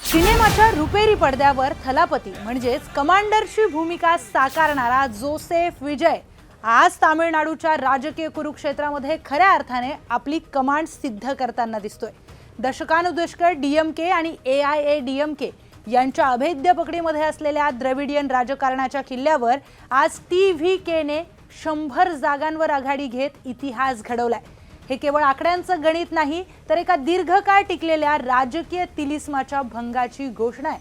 सिनेमाच्या रुपेरी पडद्यावर थलापती म्हणजेच कमांडरची भूमिका साकारणारा जोसेफ विजय आज तामिळनाडूच्या राजकीय कुरुक्षेत्रामध्ये खऱ्या अर्थाने आपली कमांड सिद्ध करताना दिसतोय। दशकानुदशके डीएमके आणि एआयएडीएमके यांच्या अभेद्य पकडीमध्ये असलेल्या द्रविडियन राजकारणाच्या किल्ल्यावर आज टीव्हीकेने 100 जागांवर आघाडी घेत इतिहास घडवलाय। हे केवळ आकड्यांचं गणित नाही तर एका दीर्घकाळ टिकलेल्या राजकीय तिलिस्माच्या भंगाची घोषणा आहे,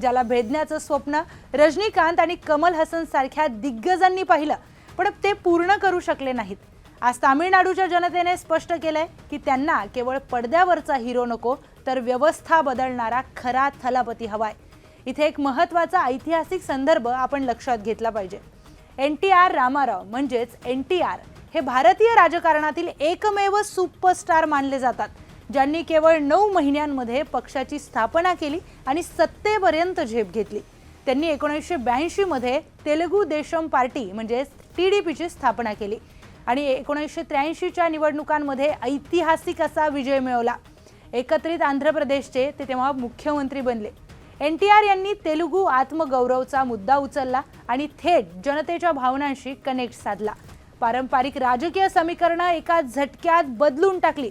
ज्याला भेदण्याचं स्वप्न रजनीकांत आणि कमल हसन सारख्या दिग्गजांनी पाहिलं, पण ते पूर्ण करू शकले नाहीत। आज तामिळनाडूच्या जनतेने स्पष्ट केलंय की त्यांना केवळ पडद्यावरचा हिरो नको तर व्यवस्था बदलणारा खरा थलापती हवाय। इथे एक महत्त्वाचा ऐतिहासिक संदर्भ आपण लक्षात घेतला पाहिजे। एनटीआर रामाराव म्हणजेच एनटीआर हे भारतीय राजकारणातील एकमेव सुपरस्टार मानले जातात, ज्यांनी केवळ 9 महिन्यांमध्ये पक्षाची स्थापना केली आणि सत्तेपर्यंत झेप घेतली। त्यांनी 1982 मध्ये तेलुगू देशम पार्टी म्हणजेच टीडीपीची स्थापना केली आणि 1983 च्या निवडणुकांमध्ये ऐतिहासिक असा विजय मिळवला। एकत्रित आंध्र प्रदेशचे ते तेव्हा मुख्यमंत्री बनले। एनटीआर यांनी तेलुगू आत्मगौरवचा मुद्दा उचलला आणि थेट जनतेच्या भावनांशी कनेक्ट साधला। पारंपरिक राजकीय समीकरणं एका झटक्यात बदलून टाकली।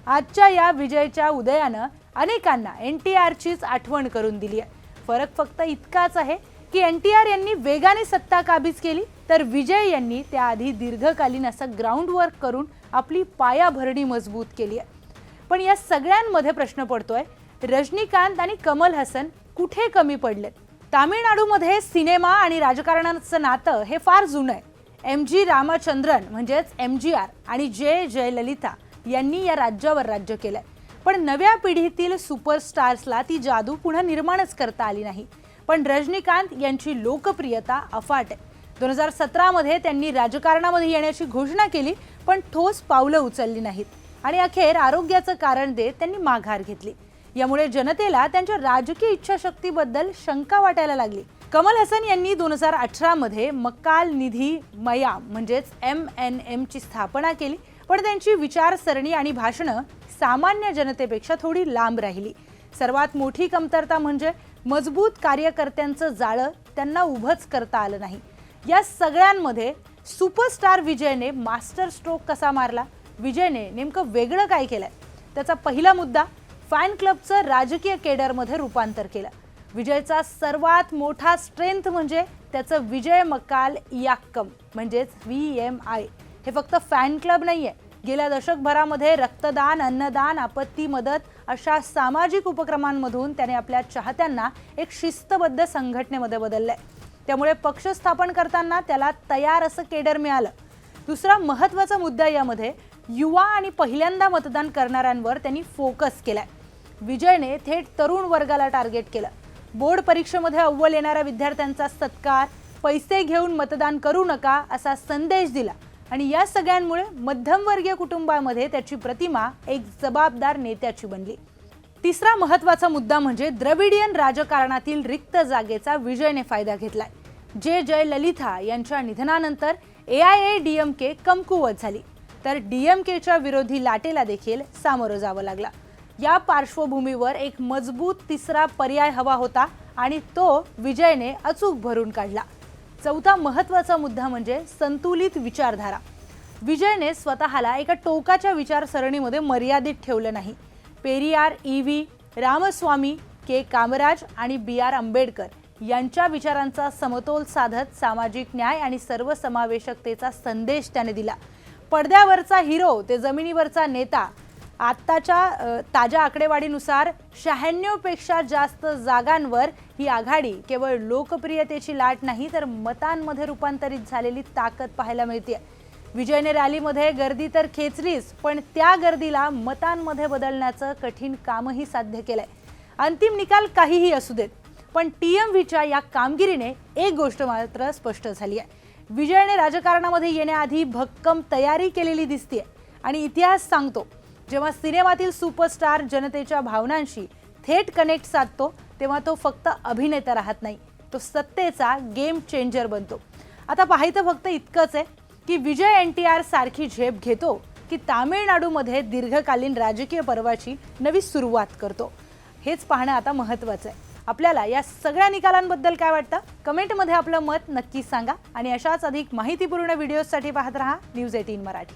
आजच्या या विजयाच्या उदयानं अनेकांना एनटीआरचीच आठवण करून दिली आहे। फरक फक्त इतकाच आहे की एनटीआर यांनी वेगाने सत्ता काबीज केली तर विजय यांनी त्याआधी दीर्घकालीन असं ग्राउंड वर्क करून आपली पायाभरणी मजबूत केली आहे। पण या सगळ्यांमध्ये प्रश्न पडतोय, रजनीकांत आणि कमल हसन कुठे कमी पडलेत? तामिळनाडूमध्ये सिनेमा आणि राजकारणाचं नातं हे फार जुनं आहे। एमजी रामचंद्रन म्हणजेच एमजीआर आणि जयललिता यांनी या राज्यावर राज्य केलंय, पण नव्या पिढीतील सुपरस्टार्सला ती जादू पुन्हा निर्माणच करता आली नाही। पण रजनीकांत यांची लोकप्रियता अफाट आहे। 2017 मध्ये त्यांनी राजकारणामध्ये येण्याची घोषणा केली, पण ठोस पावलं उचलली नाहीत आणि अखेर आरोग्याचं कारण देत त्यांनी माघार घेतली। यामुळे जनतेला त्यांच्या राजकीय इच्छाशक्तीबद्दल शंका वाटायला लागली। कमल हसन यांनी 2018 मध्ये मक्काल निधी मयाम म्हणजेच MNM ची स्थापना केली, पण त्यांची विचारसरणी आणि भाषणं सामान्य जनतेपेक्षा थोडी लांब राहिली। सर्वात मोठी कमतरता म्हणजे मजबूत कार्यकर्त्यांचं जाळं त्यांना उभंच करता आलं नाही। या सगळ्यांमध्ये सुपरस्टार विजयने मास्टर स्ट्रोक कसा मारला? विजयने नेमकं वेगळं काय केलंय? त्याचा पहिला मुद्दा फॅन क्लबचं राजकीय केडरमध्ये रूपांतर केलं। विजयचा सर्वात मोठा स्ट्रेंथ म्हणजे त्याचं विजय मक्काल इयाक्कम म्हणजेच VMI हे फक्त फॅन क्लब नाहीये। गेल्या दशकभरामध्ये रक्तदान, अन्नदान, आपत्ती मदत अशा सामाजिक उपक्रमांमधून त्याने आपल्या चाहत्यांना एक शिस्तबद्ध संघटनेमध्ये बदललंय। त्यामुळे पक्ष स्थापन करताना त्याला तयार असं केडर मिळालं। दुसरा महत्त्वाचा मुद्दा यामध्ये युवा आणि पहिल्यांदा मतदान करणाऱ्यांवर त्यांनी फोकस केलाय। विजयने थेट तरुण वर्गाला टार्गेट केलं। बोर्ड परीक्षेमध्ये अव्वल येणाऱ्या विद्यार्थ्यांचा सत्कार, पैसे घेऊन मतदान करू नका असा संदेश दिला आणि या सगळ्यांमुळे मध्यमवर्गीय कुटुंबामध्ये त्याची प्रतिमा एक जबाबदार नेत्याची बनली। तिसरा महत्त्वाचा मुद्दा म्हणजे द्रविडियन राजकारणातील रिक्त जागेचा विजयने फायदा घेतलाय। जयललिता यांच्या निधनानंतर एआयएडीएमके कमकुवत झाली तर डीएमकेच्या विरोधी लाटेला देखील सामोरं जावं लागला। या पार्श्वभूमीवर एक मजबूत तिसरा पर्याय हवा होता आणि तो विजयने अचूक भरून काढला। चौथा महत्त्वाचा मुद्दा म्हणजे संतुलित विचारधारा। विजयने स्वतःला एका टोकाच्या विचारसरणीमध्ये मर्यादित ठेवलं नाही। पेरियार, EV रामस्वामी, के कामराज आणि BR आंबेडकर यांच्या विचारांचा समतोल साधत सामाजिक न्याय आणि सर्वसमावेशकतेचा संदेश त्याने दिला। पडद्यावरचा हिरो ते जमिनीवरचा नेता। आत्ताच्या ताज्या आकडेवारीनुसार 96 पेक्षा जास्त जागांवर ही आघाडी केवळ लोकप्रियतेची लाट नाही तर मतांमध्ये रूपांतरित झालेली ताकद पाहायला मिळते। विजयने रॅलीमध्ये गर्दी तर खेचलीच, पण त्या गर्दीला मतांमध्ये बदलण्याचं कठीण कामही साध्य केलंय। अंतिम निकाल काहीही असू देत, पण TMVच्या या कामगिरीने एक गोष्ट मात्र स्पष्ट झाली आहे, विजयने राजकारणामध्ये येण्याआधी भक्कम तयारी केलेली दिसते आणि इतिहास सांगतो जेव्हा सिनेमातील सुपरस्टार जनतेच्या भावनांशी थेट कनेक्ट साधतो तेव्हा तो फक्त अभिनेता राहत नाही, तो सत्तेचा गेम चेंजर बनतो। आता पाहायचं फक्त इतकंच आहे की विजय एनटीआर सारखी झेप घेतो की तामिळनाडूमध्ये दीर्घकालीन राजकीय पर्वाची नवी सुरुवात करतो। हेच पाहणं आता महत्त्वाचं आहे. आपल्याला या सगळ्या निकालांबद्दल काय वाटतं? कमेंटमध्ये आपलं मत नक्की सांगा आणि अशाच अधिक माहितीपूर्ण व्हिडिओजसाठी पाहत रहा न्यूज 18 मराठी.